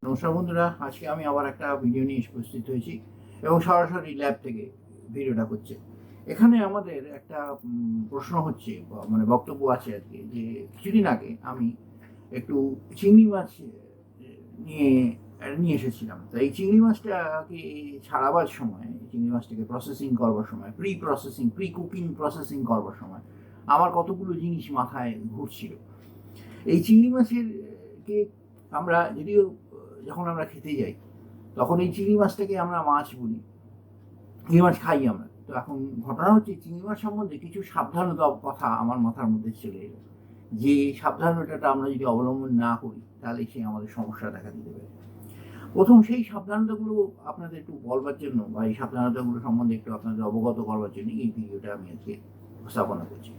নমস্কার বন্ধুরা, আজকে আমি আবার একটা ভিডিও নিয়ে উপস্থিত হয়েছি এবং সরাসরি ল্যাব থেকে ভিডিওটা করছে। এখানে আমাদের একটা প্রশ্ন হচ্ছে মানে বক্তব্য আছে আজকে, যে কিছুদিন আগে আমি একটু চিংড়ি মাছ নিয়ে নিয়ে এসেছিলাম। তো এই চিংড়ি মাছটাকে ছাড়াবার সময়, চিংড়ি মাছটাকে প্রসেসিং করবার সময়, প্রি কুকিং প্রসেসিং করবার সময় আমার কতগুলো জিনিস মাথায় ঘুরছিল। এই চিংড়ি মাছের কে আমরা যদিও যখন আমরা খেতে যাই তখন এই চিংড়ি মাছটাকে আমরা মাছ বলি, চিংড়ি মাছ খাই আমরা। তো এখন ঘটনা হচ্ছে, চিংড়ি মাছ সম্বন্ধে কিছু সাবধানতা কথা আমার মাথার মধ্যে চলে এলো, যে সাবধানতাটা আমরা যদি অবলম্বন না করি তাহলে সে আমাদের সমস্যা দেখা দিতে পারে। প্রথম সেই সাবধানতাগুলো আপনাদের একটু বলবার জন্য বা এই সাবধানতাগুলো সম্বন্ধে একটু আপনাদের অবগত করবার জন্য এই ভিডিওটা আমি আজকে উপস্থাপনা করছি।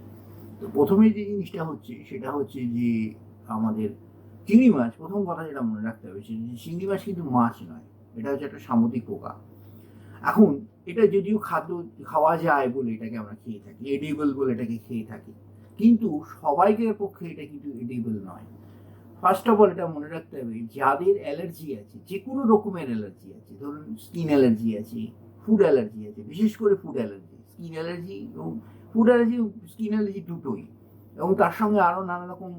তো প্রথমে যে জিনিসটা হচ্ছে সেটা হচ্ছে যে আমাদের চিংড়ি মাছ, প্রথম কথা যেটা মনে রাখতে হবে যে চিংড়ি মাছ কিন্তু মাছ নয়, এটা হচ্ছে একটা সামুদ্রিক পোকা। এখন এটা যদিও খাদ্য খাওয়া যায় বলে এটাকে আমরা খেয়ে থাকি, এডিবল বলে এটাকে খেয়ে থাকি, কিন্তু সবাইকার পক্ষে এটা কিন্তু এডিবল নয়। ফার্স্ট অফ অল এটা মনে রাখতে হবে, যাদের অ্যালার্জি আছে, যে কোনো রকমের অ্যালার্জি আছে, ধরুন স্কিন অ্যালার্জি আছে, ফুড অ্যালার্জি আছে, বিশেষ করে ফুড অ্যালার্জি, স্কিন অ্যালার্জি এবং ফুড অ্যালার্জি, স্কিন অ্যালার্জি দুটোই, এবং তার সঙ্গে আরও নানা রকম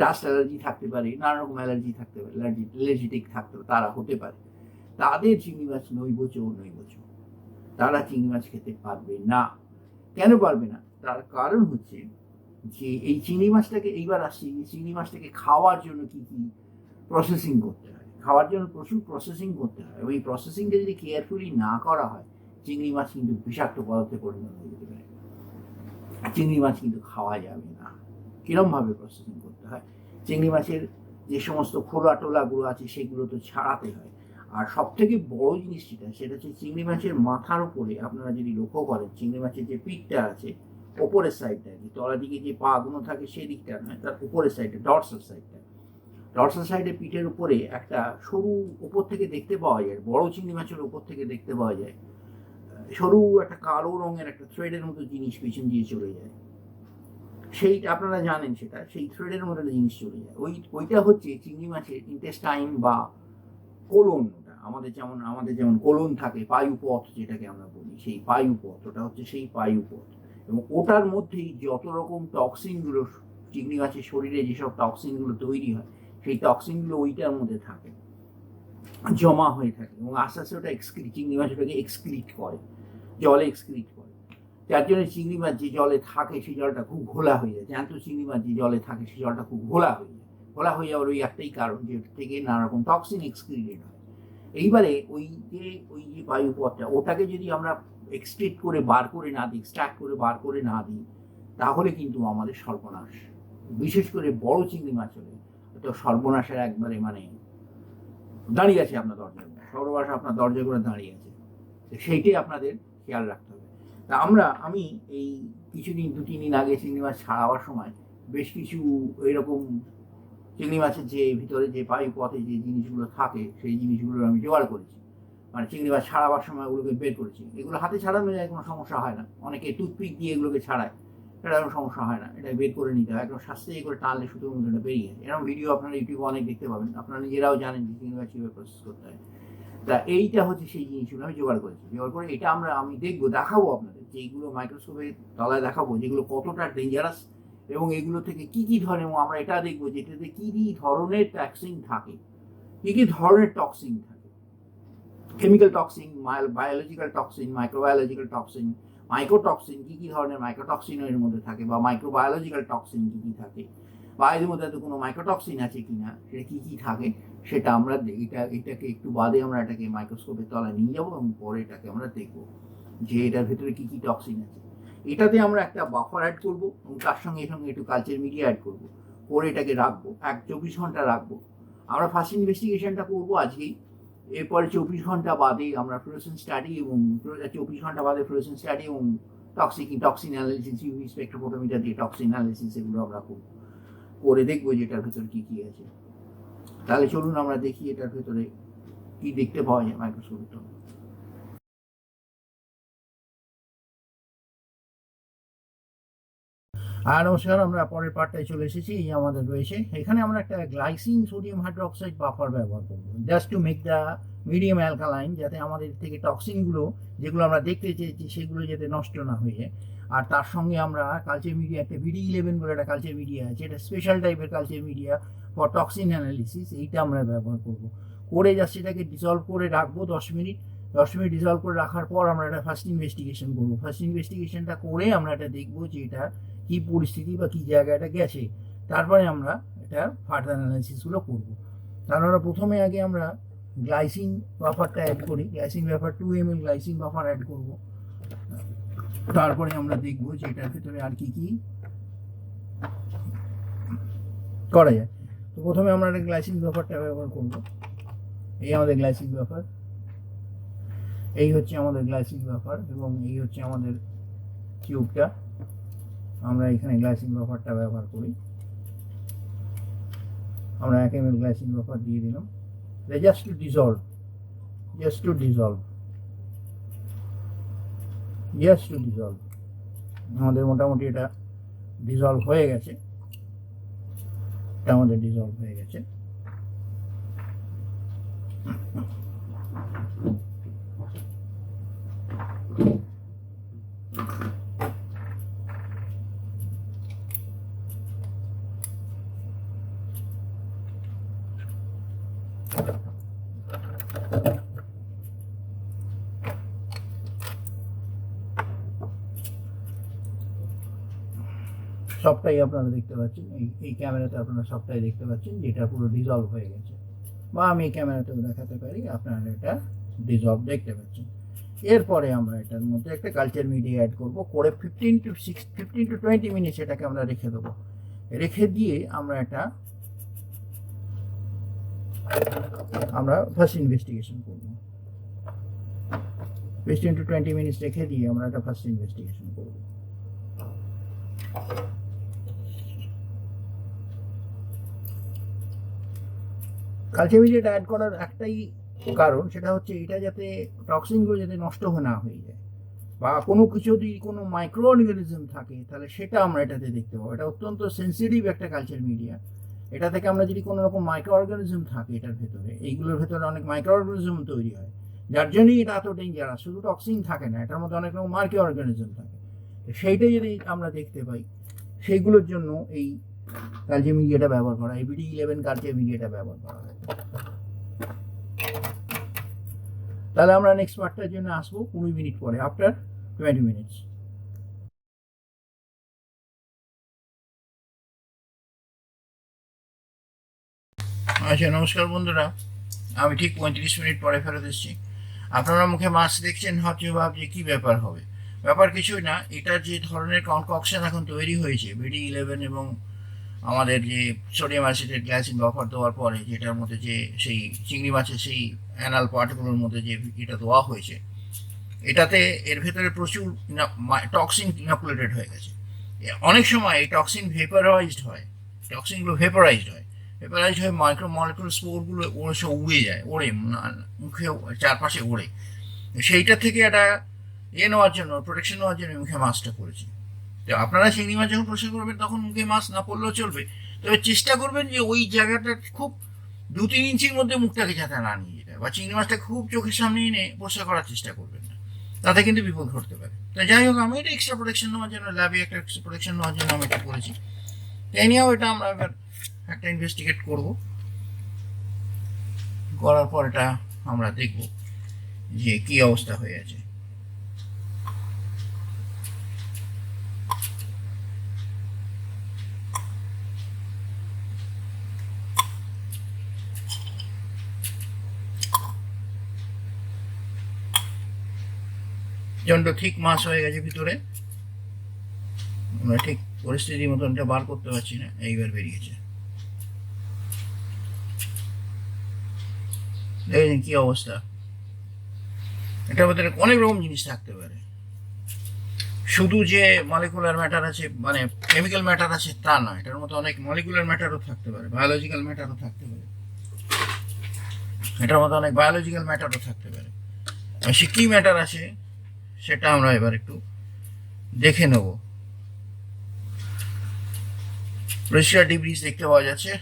ডাস্ট অ্যালার্জি থাকতে পারে, নানা রকম অ্যালার্জি থাকতে পারে, অ্যালার্জিটিক থাকতে তারা হতে পারে, তাদের চিংড়ি মাছ নৈবচ, তারা চিংড়ি মাছ খেতে পারবে না। কেন পারবে না? তার কারণ হচ্ছে যে এই চিংড়ি মাছটাকে, এইবার আসছি, এই চিংড়ি মাছটাকে খাওয়ার জন্য কি কি প্রসেসিং করতে হয়। খাওয়ার জন্য প্রচুর প্রসেসিং করতে হয়, এবং এই প্রসেসিংটা যদি কেয়ারফুলি না করা হয়, চিংড়ি মাছ কিন্তু বিষাক্ত পদার্থে পরিণত হয়ে যেতে পারে। চিংড়ি মাছ কিন্তু খাওয়া যাবে না। কিরমভাবে প্রসেসিং করতে হয়? চিংড়ি মাছের যে সমস্ত খোলা টোলাগুলো আছে সেগুলো তো ছাড়াতে হয়। আর সব থেকে বড় জিনিস যেটা, সেটা হচ্ছে চিংড়ি মাছের মাথার উপরে আপনারা যদি লক্ষ্য করেন, চিংড়ি মাছের যে পিঠটা আছে ওপরের সাইডটা, যে তলার দিকে যে পাগুলো থাকে সেই দিকটা নয়, তার উপরের সাইডে, ডরসাল সাইডে পিঠের উপরে একটা সরু, উপর থেকে দেখতে পাওয়া যায়, বড় চিংড়ি মাছের উপর থেকে দেখতে পাওয়া যায় সরু একটা কালো রঙের একটা থ্রেডের মতো জিনিস পিছন দিয়ে চলে যায়। সেইটা আপনারা জানেন, সেটা সেই থ্রেডের মতো জিনিস চলে যায়। ওইটা হচ্ছে চিংড়ি মাছের ইন্টেস্টাইন বা কোলন। আমাদের যেমন কোলন থাকে, পায়ুপথ যেটাকে আমরা বলি, সেই পায়ুপথ, ওটা হচ্ছে সেই পায়ুপথ। এবং ওটার মধ্যেই যত রকম টক্সিনগুলো, চিংড়ি মাছের শরীরে যেসব টক্সিনগুলো তৈরি হয়, সেই টক্সিনগুলো ওইটার মধ্যে থাকে, জমা হয়ে থাকে, এবং আস্তে আস্তে ওটা চিংড়ি মাছ ওটাকে এক্সক্রিট করে, জলে এক্সক্রিট করে। যার জন্য চিংড়ি মাছ যে জলে থাকে সেই জলটা খুব ঘোলা হয়ে যায়। জ্যান্ত চিংড়ি মাছ যে জলে থাকে সেই জলটা খুব ঘোলা হয়ে যায়। ঘোলা হয়ে যাওয়ার ওই একটাই কারণ, যে থেকে নানা রকম টক্সিন এক্সক্রিটেড হয়। এইবারে ওই যে বায়ুপথটা, ওটাকে যদি আমরা এক্সট্রাক্ট করে বার করে না দিই, তাহলে কিন্তু আমাদের সর্বনাশ। বিশেষ করে বড় চিংড়ি মাছ হলে তো সর্বনাশের একবারে মানে দাঁড়িয়ে আছে আপনার দরজায়, সর্বনাশ আপনার দরজা করে দাঁড়িয়ে আছে। সেইটাই আপনাদের খেয়াল রাখতে হবে। তা আমি এই কিছুদিন, 2-3 দিন আগে চিংড়ি মাছ ছাড়াবার সময় বেশ কিছু এরকম চিংড়ি মাছের যে ভিতরে যে পায়ু পথে যে জিনিসগুলো থাকে সেই জিনিসগুলো আমি জোগাড় করেছি। মানে চিংড়ি মাছ ছাড়াবার সময় ওগুলোকে বের করেছি। এগুলো হাতে ছাড়ানো যায়, কোনো সমস্যা হয় না। অনেকে টুথপিক দিয়ে এগুলোকে ছাড়ায়, এটা কোনো সমস্যা হয় না। এটা বের করে নিতে হয়, একদম শাস্তি করে টানলে সুতোর মধ্যে এটা বেরিয়ে যায়। এরকম ভিডিও আপনারা ইউটিউবে অনেক দেখতে পাবেন, আপনারা নিজেরাও জানেন যে চিংড়ি মাছ কীভাবে প্রসেস করতে হয়। তা এইটা হচ্ছে সেই জিনিসগুলো আমি জোগাড় করেছি। জোগাড় করে এটা আমি দেখবো, দেখাবো আপনাদের, যে এইগুলো মাইক্রোস্কোপের তলায় দেখাবো যেগুলো কতটা ডেঞ্জারাস, এবং এগুলো থেকে কি কি ধরনের, এবং আমরা এটা দেখবো যে এটাতে কি কি ধরনের টক্সিন থাকে, কি কি ধরনের টক্সিন থাকে, chemical toxin, biological toxin, microbiological toxin, mycotoxin, কি কি ধরনের মাইক্রোটক্সিন এর মধ্যে থাকে, বা মাইক্রোবায়োলজিক্যাল টক্সিন কি কি থাকে, বা এর মধ্যে তো কোনো মাইক্রোটক্সিন আছে কিনা, সেটা কি কি থাকে, সেটা আমরা এটাকে একটু বাদে আমরা এটাকে মাইক্রোস্কোপের তলায় নিয়ে যাবো, এবং পরে এটাকে আমরা দেখবো যে এটার ভেতরে কি কি টক্সিন আছে। এটাতে আমরা একটা বাফার অ্যাড করবো, এবং তার সঙ্গে একটু কালচার মিডিয়া অ্যাড করবো, করে এটাকে রাখবো 24 ঘন্টা রাখবো। আমরা ফার্স্ট ইনভেস্টিগেশনটা করবো আজকেই, এরপরে 24 ঘন্টা বাদে আমরা ফ্লোরেসেন্স স্টাডি, এবং 24 ঘন্টা বাদে ফ্লোরেসেন্স স্টাডি এবং টক্সিন অ্যানালিসিস, ইউভি স্পেকট্রোফটোমিটার দিয়ে টক্সিন অ্যানালিসিস, এগুলো আমরা করে দেখবো যে এটার ভেতরে কি কি আছে। তাহলে চলুন আমরা দেখি এটার ভেতরে কি দেখতে পাওয়া যায় মাইক্রোস্কোপের তলায়। আর নমস্কার, আমরা পরের পার্টটায় চলে এসেছি। এই আমাদের রয়েছে এখানে আমরা একটা গ্লাইসিন সোডিয়াম হাইড্রোক্সাইড বাফার ব্যবহার করবো, just to make the medium alkaline, যাতে আমাদের থেকে টক্সিনগুলো যেগুলো আমরা দেখতে চেয়েছি সেগুলো যাতে নষ্ট না হয়ে যায়। আর তার সঙ্গে আমরা কালচার মিডিয়া, একটা BD11 বলে একটা কালচার মিডিয়া আছে, এটা স্পেশাল টাইপের culture media for toxin analysis, এইটা আমরা ব্যবহার করবো। করে জাস্ট এটাকে ডিসলভ করে রাখবো 10 মিনিট। 10 মিনিট ডিসলভ করে রাখার পর আমরা একটা ফার্স্ট ইনভেস্টিগেশন করবো। ফার্স্ট ইনভেস্টিগেশনটা করে আমরা এটা দেখবো যে এটা কী পরিস্থিতি বা কী জায়গাটা গেছে। তারপরে আমরা এটা ফার্দার অ্যানালাইসিসগুলো করবো। তাহলে আমরা প্রথমে আগে আমরা গ্লাইসিন বাফারটা অ্যাড করি। Glycine buffer 2 ml glycine buffer add করব। তারপরে আমরা দেখবো যে এটার ভেতরে আর কি কি করা যায়। তো প্রথমে আমরা একটা গ্লাইসিন বাফারটা ব্যবহার করব। এই আমাদের গ্লাইসিন বাফার, এই হচ্ছে আমাদের গ্লাইসিন বাফার, এবং এই হচ্ছে আমাদের টিউবটা। আমরা এখানে গ্লাইসিন বাফারটা ব্যবহার করি। আমরা 1 ml গ্লাইসিন বাফার দিয়ে দিলাম, just to dissolve, just to dissolve, just to dissolve. আমাদের মোটামুটি এটা ডিজলভ হয়ে গেছে, এটা আমাদের ডিজলভ হয়ে গেছে। সবটাই আপনারা দেখতে পাচ্ছেন, এই ক্যামেরাতে আপনারা সবটাই দেখতে পাচ্ছেন যে এটা পুরো ডিজলভ হয়ে গেছে, বা আমি এই ক্যামেরাতেও দেখাতে পারি, আপনারা এটা ডিজলভ দেখতে পাচ্ছেন। এরপরে আমরা এটার মধ্যে একটা কালচার মিডিয়া অ্যাড করব, করে 15 to 20 মিনিটস এটাকে আমরা রেখে দেবো। রেখে দিয়ে আমরা ফার্স্ট ইনভেস্টিগেশন করবো। 15 to 20 মিনিটস রেখে দিয়ে আমরা একটা ফার্স্ট ইনভেস্টিগেশন করবো। কালচার মিডিয়াটা অ্যাড করার একটাই কারণ, সেটা হচ্ছে এটা যাতে টক্সিনগুলো যাতে নষ্ট না হয়ে যায়, বা কোনো কিছু যদি কোনো মাইক্রো অর্গানিজম থাকে তাহলে সেটা আমরা এটাতে দেখতে পাবো। এটা অত্যন্ত সেন্সিটিভ একটা কালচার মিডিয়া। এটা থেকে আমরা যদি কোনো রকম মাইক্রো অর্গানিজম থাকে এটার ভেতরে, এইগুলোর ভেতরে অনেক মাইক্রো অর্গানিজম তৈরি হয়, যার জন্যই এটা এত ডেঞ্জারাস। শুধু টক্সিন থাকে না, এটার মধ্যে অনেক রকম মাইক্রো অর্গানিজম থাকে। সেইটাই যদি আমরা দেখতে পাই, সেইগুলোর জন্য এই কালচার মিডিয়াটা ব্যবহার করা, এই BD11 কালচার মিডিয়াটা ব্যবহার করা হয়। তাহলে আমরা নেক্সট পার্টটার জন্য আসবো 20 মিনিট পরে, আফটার 20 মিনিটস। আচ্ছা, নমস্কার বন্ধুরা, আমি ঠিক 35 মিনিট পরে ফেরত এসেছি। আপনারা মুখে মাস্ক দেখছেন, হয়তো ভাবছে কি ব্যাপার হবে। ব্যাপার কিছুই না, এটার যে ধরনের কনককশন এখন তৈরি হয়েছে BD11 এবং আমাদের যে সোডিয়াম অ্যাসিডের গ্লাইসিন বাফার দেওয়ার পরে, যেটার মধ্যে যে সেই চিংড়ি মাছের সেই অ্যানাল পার্টগুলোর মধ্যে যে এটা দেওয়া হয়েছে, এটাতে এর ভেতরে প্রচুর টক্সিন ইনকুলেটেড হয়ে গেছে। অনেক সময় এই টক্সিন ভেপারাইজড হয়, টক্সিনগুলো ভেপারাইজড হয়ে মাইক্রো মলিকুল স্পোরগুলো উড়ে যায়, মুখে চারপাশে ওড়ে। সেইটা থেকে একটা নেওয়ার জন্য, প্রোটেকশন নেওয়ার জন্য মুখে মাস্কটা করেছি। তো আপনারা চিংড়ি মাছ যখন পরিষ্কার করবেন তখন মুখে মাস্ক না পরলেও চলবে, তবে চেষ্টা করবেন যে ওই জায়গাটা খুব 2-3 ইঞ্চির মধ্যে মুখটাকে যাতে না নিয়ে যায়, বা চিংড়ি মাছটা খুব চোখের সামনে এনে পরিষ্কার করার চেষ্টা করবেন না, তাতে কিন্তু বিপদ ঘটতে পারে। তো যাই হোক, আমি এটা এক্সট্রা প্রোটেকশন নেওয়ার জন্য, ল্যাবে একটা এক্সট্রা প্রোটেকশন নেওয়ার জন্য আমি এটা করেছি। তাই নিয়েও এটা আমরা এবার একটা ইনভেস্টিগেট করব। করার পর এটা আমরা দেখব যে কি অবস্থা হয়ে আছে। জন্ড ঠিক মাছ হয়ে গেছে ভিতরে, আমরা ঠিক পরিস্থিতির মতন এটা বার করতে পারছি না, এইবার বেরিয়েছে। দেখেছেন কি অবস্থা। এটার ভেতরে অনেক রকম জিনিস থাকতে পারে, শুধু যে মলিকুলার ম্যাটার আছে, মানে কেমিক্যাল ম্যাটার আছে তা নয়, এটার মধ্যে অনেক মলিকুলার ম্যাটারও থাকতে পারে, বায়োলজিক্যাল ম্যাটারও থাকতে পারে, এটার মধ্যে অনেক বায়োলজিক্যাল ম্যাটারও থাকতে পারে। সে কি ম্যাটার আছে সেটা আমরা এবার একটু দেখে নেব। পরিষ্কার ডিব্রিজ দেখতে পাওয়া যাচ্ছে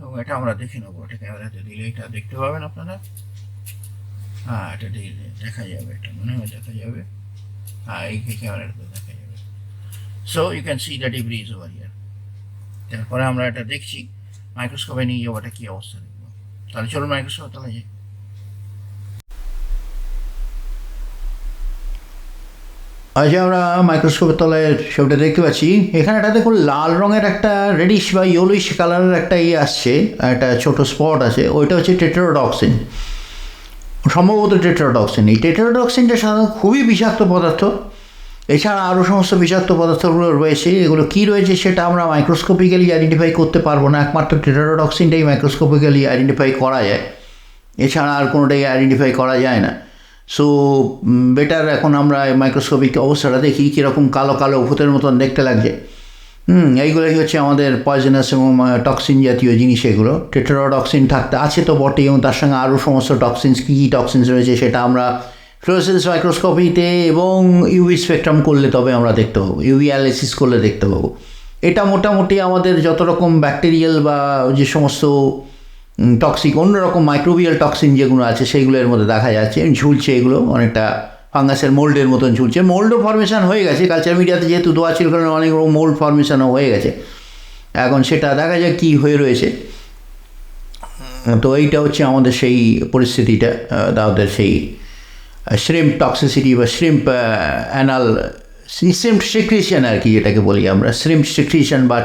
এবং এটা আমরা দেখে নেবো। এটা ক্যামেরাতে দিলে এটা দেখতে পাবেন আপনারা। হ্যাঁ, এটা দেখা যাবে, এটা মনে হয় দেখা যাবে। হ্যাঁ, এই ক্যামেরাতে দেখা যাবে। So you can see the debris over here. তারপরে আমরা এটা দেখছি, মাইক্রোস্কোপে নিয়ে যাবো, এটা কী অবস্থা দেখবো। তাহলে চলুন মাইক্রোস্কোপ তাহলে যাই। আজ আমরা মাইক্রোস্কোপের তলায় ছবিটা দেখতে পাচ্ছি। এখানে একটা দেখুন লাল রঙের একটা রেডিশ বা ইয়েলোইশ কালারের একটা আসছে, একটা ছোট স্পট আছে, ওইটা হচ্ছে টেট্রাডক্সিন, সম্ভবত টেট্রাডক্সিন। এই টেট্রাডক্সিনটা সাধারণত খুবই বিষাক্ত পদার্থ। এছাড়া আরও সমস্ত বিষাক্ত পদার্থগুলো রয়েছে, এগুলো কী রয়েছে সেটা আমরা মাইক্রোস্কোপিক্যালি আইডেন্টিফাই করতে পারবো না, একমাত্র টেট্রাডক্সিনটাই মাইক্রোস্কোপিক্যালি আইডেন্টিফাই করা যায়, এছাড়া আর কোনোটাই আইডেন্টিফাই করা যায় না। সো বেটার এখন আমরা মাইক্রোস্কোপিক অবস্থাটা দেখি, কীরকম কালো কালো ভূতের মতন দেখতে লাগছে। এইগুলোই হচ্ছে আমাদের পয়জনাস এবং টক্সিন জাতীয় জিনিস। এগুলো টেট্রাডক্সিন থাকতে আছে তো বটেই, এবং তার সঙ্গে আরও সমস্ত টক্সিনস, কী কী টক্সিনস রয়েছে সেটা আমরা ফ্লোরোসেন্স মাইক্রোস্কোপিতে এবং ইউভি স্পেকট্রাম করলে তবে আমরা দেখতে পাবো, ইউভি অ্যানালাইসিস করলে দেখতে পাবো। এটা মোটামুটি আমাদের যত রকম ব্যাকটেরিয়াল বা যে সমস্ত টক্সিক অন্যরকম মাইক্রোবিয়াল টক্সিন যেগুলো আছে সেইগুলোর মধ্যে দেখা যাচ্ছে, ঝুলছে এগুলো অনেকটা ফাঙ্গাসের মোল্ডের মতন ঝুলছে। মোল্ডও ফর্মেশন হয়ে গেছে, কালচার মিডিয়াতে যেহেতু দোয়া ছিল কারণে অনেক রকম মোল্ড ফর্মেশনও হয়ে গেছে। এখন সেটা দেখা যায় কী হয়ে রয়েছে। তো এইটা হচ্ছে আমাদের সেই পরিস্থিতিটা, তাদের সেই শ্রিম্প টক্সিসিটি বা শ্রিম্প অ্যানাল শ্রিম্প সিক্রিশন আর কি, যেটাকে বলি আমরা শ্রিম্প সিক্রিশন বা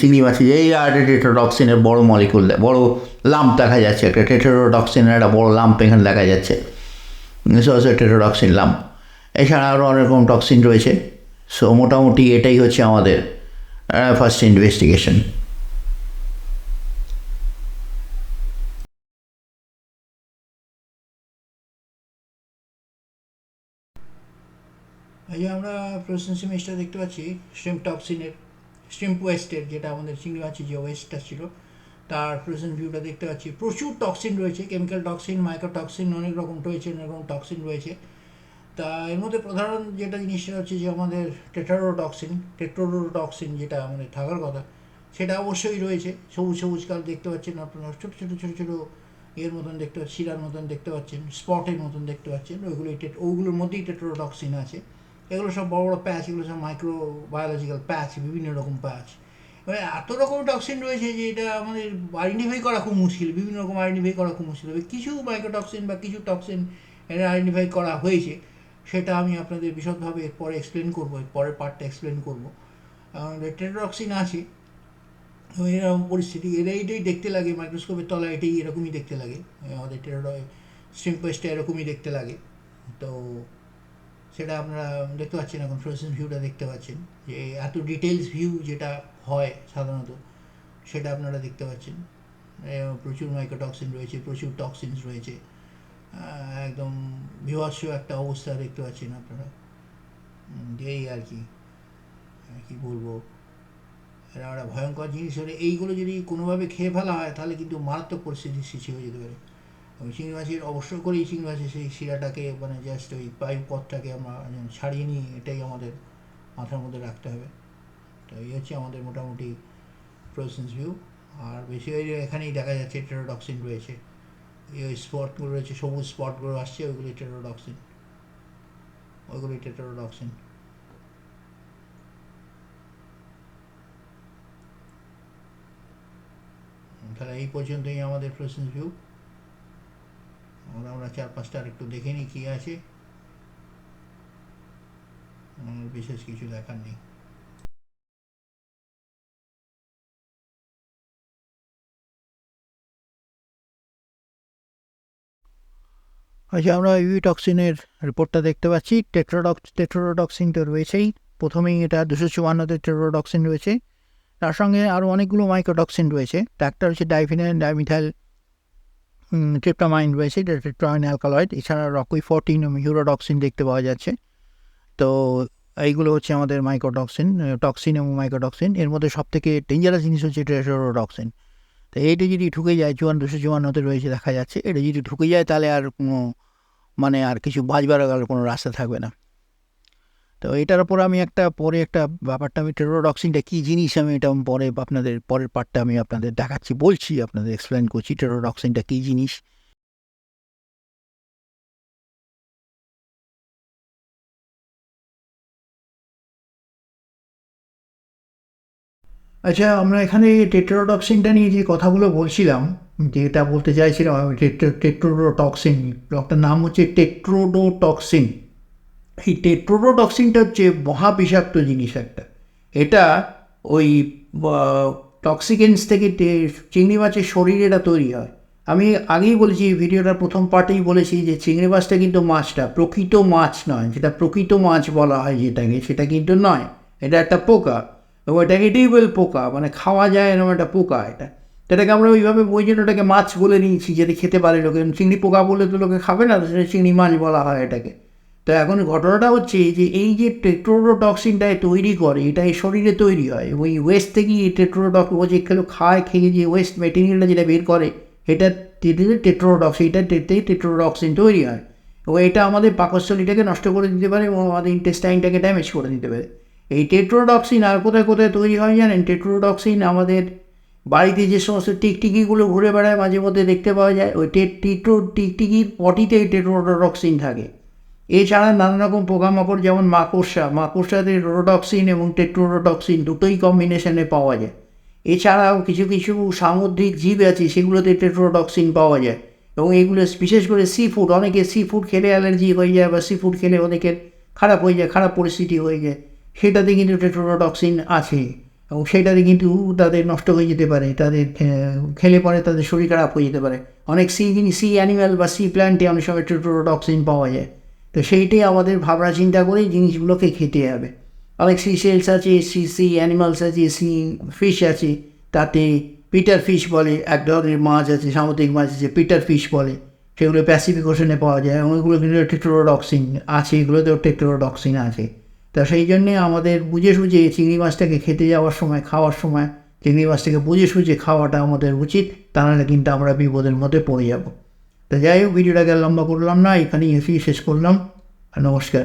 চিংড়ি মাছে এই টেট্রাডক্সিনের বড় মলিকুল, বড় লাম্প দেখা যাচ্ছে, একটা টেট্রাডক্সিনের একটা বড় লাম্প এখানে দেখা যাচ্ছে, টেট্রাডক্সিন লাম্প। এছাড়া আরও অনেক রকম টক্সিন রয়েছে। সো মোটামুটি এটাই হচ্ছে আমাদের ফার্স্ট ইনভেস্টিগেশন। এই যে আমরা ফ্লোরোসেন্স ইমেজটা দেখতে পাচ্ছি শ্রিম্প টক্সিনের, শ্রিম্প ওয়েস্টের, যেটা আমাদের চিংড়ি মাছের যে ওয়েস্টটা ছিল তার ফ্লোরোসেন্স ভিউটা দেখতে পাচ্ছি। প্রচুর টক্সিন রয়েছে, কেমিক্যাল টক্সিন, মাইক্রোটক্সিন, অনেক রকম রয়েছে, অনেক রকম টক্সিন রয়েছে। তা এর মধ্যে প্রধান যেটা জিনিসটা হচ্ছে যে আমাদের টেট্রাডক্সিন যেটা আমাদের থাকার কথা সেটা অবশ্যই রয়েছে। সবুজ সবুজ কাল দেখতে পাচ্ছেন আপনারা, ছোটো ছোটো ছোটো ছোটো এর মতন দেখতে পাচ্ছেন, শিরার মতন দেখতে পাচ্ছেন, স্পটের মতন দেখতে পাচ্ছেন, ওইগুলোর মধ্যেই টেট্রাডক্সিন আছে। এগুলো সব বড় বড় প্যাচ, এগুলো সব মাইক্রোবায়োলজিক্যাল প্যাচ, বিভিন্ন রকম প্যাচ। এবার এত রকম টক্সিন রয়েছে যে এটা আমাদের আইডেন্টিফাই করা খুব মুশকিল, বিভিন্ন রকম আইডেন্টিফাই করা খুব মুশকিল হবে। কিছু মাইক্রোটক্সিন বা কিছু টক্সিন এটা আইডেন্টিফাই করা হয়েছে, সেটা আমি আপনাদের বিশদভাবে পরে এক্সপ্লেন করবো, পরের পার্টটা এক্সপ্লেন করবো। টেট্রাডক্সিন আছে, এরকম পরিস্থিতি, এইটাই দেখতে লাগে মাইক্রোস্কোপের তলায়, এটাই এরকমই দেখতে লাগে, আমাদের শ্রিম্প ওয়েস্টটা এরকমই দেখতে লাগে। তো সেটা আপনারা দেখতে পাচ্ছেন, এখন ফ্লোরোসেন্স ভিউটা দেখতে পাচ্ছেন, যে এত ডিটেলস ভিউ যেটা হয় সাধারণত সেটা আপনারা দেখতে পাচ্ছেন। প্রচুর মাইক্রোটক্সিন রয়েছে, প্রচুর টক্সিনস রয়েছে, একদম বিভৎস একটা অবস্থা দেখতে পাচ্ছেন আপনারা। এই আর কি, কী বলবো, এরা একটা ভয়ঙ্কর জিনিস হলে এইগুলো যদি কোনোভাবে খেয়ে ফেলা হয় তাহলে কিন্তু মারাত্মক পরিস্থিতির সৃষ্টি হয়ে যেতে পারে। ওই চিংড়ি মাছের অবশ্য করেই চিংড়ি মাছের সেই শিরাটাকে মানে জাস্ট ওই পাইপ পথটাকে আমরা ছাড়িয়ে নিই, এটাই আমাদের মাথার মধ্যে রাখতে হবে। তো এই হচ্ছে আমাদের মোটামুটি ফ্লোরোসেন্স ভিউ। আর বেশি এখানেই দেখা যাচ্ছে টেট্রাডক্সিন রয়েছে, এই স্পটগুলো রয়েছে, সবুজ স্পটগুলো আসছে, ওইগুলি টেট্রাডক্সিন, ওইগুলি টেট্রাডক্সিন। তাহলে এই পর্যন্তই আমাদের ফ্লোরোসেন্স ভিউ। আমরা চারপাশটা আর একটু দেখে নিই কী আছে, বিশেষ কিছু দেখার নেই। আচ্ছা, আমরা ইউভি টক্সিনের রিপোর্টটা দেখতে পাচ্ছি। টেট্রাডক্সিন তো রয়েছেই, প্রথমেই এটা 254তে টেট্রাডক্সিন রয়েছে, তার সঙ্গে আরও অনেকগুলো মাইক্রোটক্সিন রয়েছে। একটা হচ্ছে ডাইফিনাইল ডাইমিথাইল ট্রিপ্টামাইন রয়েছে, এটা টেট্রামাইন অ্যালকালয়েড। এছাড়া রকুই 14 এবং হিউরোডক্সিন দেখতে পাওয়া যাচ্ছে। তো এইগুলো হচ্ছে আমাদের টক্সিন এবং মাইক্রোটক্সিন। এর মধ্যে সবথেকে ডেঞ্জারাস জিনিস হচ্ছে টেট্রাডক্সিন। তো এইটা যদি ঢুকে যায়, 254তে রয়েছে দেখা যাচ্ছে, এটা যদি ঢুকে যায় তাহলে আর কোনো মানে আর কিছু বাঁচবার কোনো রাস্তা থাকবে না। তো এটার উপর আমি পরে একটা ব্যাপারটা, আমি টেট্রাডক্সিনটা কী জিনিস, আমি এটা পরে আপনাদের পরের পার্টটা আমি আপনাদের দেখাচ্ছি, বলছি, আপনাদের এক্সপ্লেন করছি টেট্রাডক্সিনটা কী জিনিস। আচ্ছা, আমরা এখানে টেট্রাডক্সিনটা নিয়ে যে কথাগুলো বলছিলাম, যেটা বলতে চাইছিলাম আমি, টেট্রোডোটক্সিন, ডক্টর নাম হচ্ছে টেট্রোডোটক্সিন। এই টেট্রোডোটক্সিনটা হচ্ছে মহা বিষাক্ত জিনিস একটা। এটা ওই টক্সিকেন্স থেকে চিংড়ি মাছের শরীরে এটা তৈরি হয়। আমি আগেই বলেছি, ভিডিওটার প্রথম পার্টেই বলেছি যে চিংড়ি মাছটা কিন্তু মাছটা প্রকৃত মাছ নয়, যেটা প্রকৃত মাছ বলা হয় যেটাকে, সেটা কিন্তু নয়। এটা একটা পোকা, এবং এটাকে টিউবওয়েল পোকা, মানে খাওয়া যায় এরকম একটা পোকা এটা। এটাকে আমরা ওইভাবে ওই জন্য ওটাকে মাছ বলে নিয়েছি, যেটা খেতে পারে লোকে। চিংড়ি পোকা বলে তো লোকে খাবে না, সেটা চিংড়ি মাছ বলা হয় এটাকে। তো এখন ঘটনাটা হচ্ছে যে এই যে টেট্রোডক্সিনটা তৈরি করে, এটা এই শরীরে তৈরি হয় ওই ওয়েস্ট থেকেই। এই ও যে খেয়ে যে ওয়েস্ট মেটেরিয়ালটা যেটা বের করে, এটা টেট্রোডক্সিন, এটা টেট্রোডক্সিন তৈরি হয়। এবং এটা আমাদের পাকস্থলীটাকে নষ্ট করে দিতে পারে এবং আমাদের ইন্টেস্টাইনটাকে ড্যামেজ করে দিতে পারে। এই টেট্রোডক্সিন আর কোথায় কোথায় তৈরি হয় জানেন? টেট্রোডক্সিন আমাদের বাড়িতে যে সমস্ত টিকটিকিগুলো ঘুরে বেড়ায় মাঝে মধ্যে দেখতে পাওয়া যায়, ওই টিকটিকির পটিতে টেট্রোডক্সিন থাকে। এছাড়া নানা রকম পোকামাকড়, যেমন মাকড়সাতে রোডক্সিন এবং টেট্রোডক্সিন দুটোই কম্বিনেশনে পাওয়া যায়। এছাড়াও কিছু কিছু সামুদ্রিক জীব আছে, সেগুলোতে টেট্রোডক্সিন পাওয়া যায়। এবং এইগুলো বিশেষ করে সি ফুড, অনেকে সি ফুড খেলে অ্যালার্জি হয়ে যায়, বা সি ফুড খেলে অনেকের খারাপ হয়ে যায়, খারাপ পরিস্থিতি হয়ে যায়, সেটাতে কিন্তু টেট্রোডক্সিন আছে। এবং সেটাতে কিন্তু তাদের নষ্ট হয়ে যেতে পারে, তাদের খেলে পরে তাদের শরীর খারাপ হয়ে যেতে পারে। অনেক সি অ্যানিম্যাল বা সি প্ল্যান্টে অনেক সময় টেট্রোডক্সিন পাওয়া যায়। তো সেইটাই আমাদের ভাবনা চিন্তা করে জিনিসগুলোকে খেতে হবে। অনেক সি সেলস আছে, সি অ্যানিমালস আছে, সি ফিশ আছে, তাতে পিটার ফিশ বলে এক ধরনের মাছ আছে, সামুদ্রিক মাছ আছে, পিটার ফিশ বলে, সেগুলো প্যাসিফিক ওশনে পাওয়া যায়। এবং এগুলো কিন্তু টেট্রোডক্সিন আছে, এগুলোতেও টেট্রোডক্সিন আছে। তা সেই জন্যে আমাদের বুঝে সুঝে চিংড়ি মাছটাকে খেতে যাওয়ার সময়, খাওয়ার সময় চিংড়ি মাছটাকে বুঝে সুঝে খাওয়াটা আমাদের উচিত, তা নাহলে কিন্তু আমরা বিপদের মধ্যে পড়ে যাব। তো যাই হোক, ভিডিওটাকে লম্বা করলাম না, এখানেই এসেই শেষ করলাম। নমস্কার।